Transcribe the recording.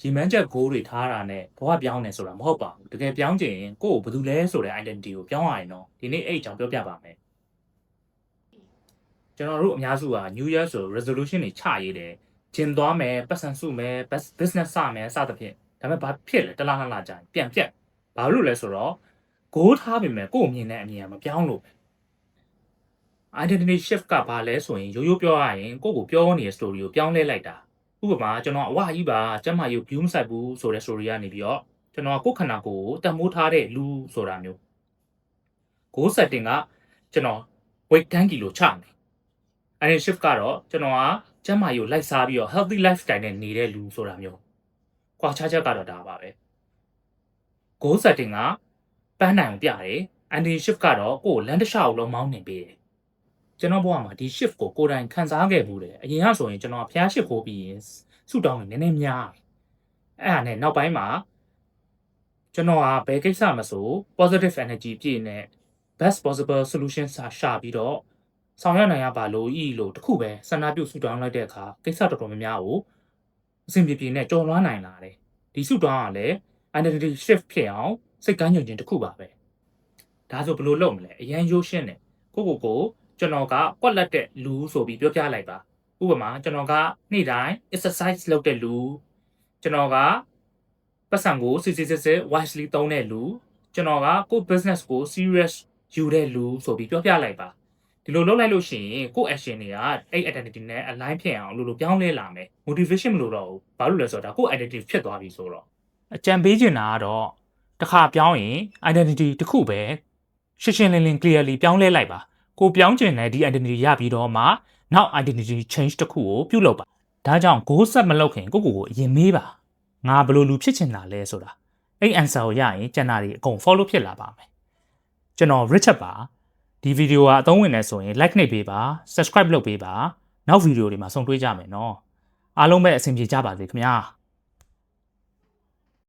ရီမန်းချက် goal တွေထားတာနဲ့ဘဝပြောင်းနေဆိုတာမဟုတ်ပါဘူးတကယ်ပြောင်းချင်ရင်ကိုယ့်ကိုဘယ်သူလဲဆိုတဲ့ identity ကိုပြောင်းရရင်တော့ဒီနေ့အဲ့အကြောင်းပြောပြပါမယ်ကျွန်တော်တို့အများစုက New Year ဆို resolution တွေချရေးတယ်ဂျင်သွားမယ်ပတ်စံစုမယ် business စမယ်စသဖြင့်ဒါပေမဲ့ဘာဖြစ်လဲတလားလှကြာပြန်ပြတ်ဘာလို့လဲဆိုတော့ goal ထားပေမဲ့ကိုယ့်အမြင်နဲ့အမြင်ကမပြောင်းလို့ identity shift ကဘာလဲဆိုရင်ရိုးရိုးပြောရရင်ကိုယ့်ကိုပြောနေတဲ့ story ကိုပြောင်းလဲလိုက်တာဥပမာကျွန်တော်အဝကြီးပါကျမကြီးကို view မဆိုင်ဘူးဆိုတဲ့ story ကနေပြီးတော့ကျွန်တော်ကိုယ့်ခန္ဓာကိုယ်ကိုတတ်မိုးထားတဲ့လူဆိုတာမျိုး goal setting ကကျွန်တော် weight 10 kg ချမယ် identity shift ကတော့ကျွန်တော်ကကျမကြီးကိုလိုက်စားပြီးတော့ healthy lifestyle နဲ့နေတဲ့လူဆိုတာမျိုးကွာခြားချက်ကတော့ဒါပါပဲ goal setting ကပန်းနိုင်အောင်ပြတယ် identity shift ကတော့ကိုယ်လမ်းတစ်လျှောက်လုံးမောင်းနေပေးတယ်ကျွန်တော်ဘဝမှာဒီ shift ကိုကိုယ်တိုင်ခံစားခဲ့ဘူးတယ်အရင်ကဆိုရင်ကျွန်တော်ဖျား shift ကိုပြီးရင်ဆူတောင်းနေနည်းနည်းများအဲ့ဒါနဲ့နောက်ပိုင်းမှာကျွန်တော်ကဘယ်ကိစ္စမဆို positive energy ပြည့်နဲ့ best possible solution ရှာပြီးတော့ဆောင်ရွက်နိုင်ရပါလို့လို့တခုပဲဆန္ဒပြုဆူတောင်းလိုက်တဲ့အခါကိစ္စတော်တော်များများကိုအဆင်ပြေပြေနဲ့ကြော်လွှားနိုင်လာတယ်ဒီဆူတောင်းကလည်း identity shift ဖြစ်အောင်စိတ်ကမ်းညွှန်ခြင်းတစ်ခုပါပဲဒါဆိုဘယ်လိုလုပ်မလဲအရင်ရိုးရှင်းတယ်ကိုကျွန်တော်ကကွက်လက်တဲ့လူဆိုပြီးပြောပြလိုက်ပါဥပမာကျွန်တော်ကနေ့တိုင်း exercise လုပ်တဲ့လူကျွန်တော်ကပတ်စံကိုစစ် wisely သုံးတဲ့လူကျွန်တော်ကကို business ကို serious ယူတဲ့လူဆိုပြီးပြောပြလိုက်ပါဒီလိုလုပ်လိုက်လို့ရှိရင်ကို action တွေကအဲ့ identity နဲ့ align ဖြစ်အောင်လို့ပြောင်းလဲလာမယ် motivation မလို့တော့ဘူးဘာလို့လဲဆိုတော့ဒါကို identity ဖြစ်သွားပြီဆိုတော့အကြံပေးချင်တာကတော့တစ်ခါပြောင်းရင် identity တစ်ခုပဲရှင်းရှင်းလင်းလင်း clearly ပြောင်းလဲလိုက်ပါကိုပြောင်းကျင်တဲ့ဒီ identity ရပြီးတော့မှနောက် identity change တစ်ခုကိုပြုလုပ်ပါဒါကြောင့် goal set မလုပ်ခင်ကိုအရင်မေးပါငါဘယ်လိုလူဖြစ်ချင်တာလဲဆိုတာအဲ့ answer ကိုရရင်ကျန်တာတွေအကုန် follow ဖြစ်လာပါမယ်ကျွန်တော် Richard ပါဒီဗီဒီယိုကအသုံးဝင်နေဆိုရင် like နှိပ်ပေးပါ subscribe လုပ်ပေးပါနောက်ဗီဒီယိုတွေမှာဆုံတွေ့ကြမယ်နော်အားလုံးပဲအဆင်ပြေကြပါစေခင်ဗျာ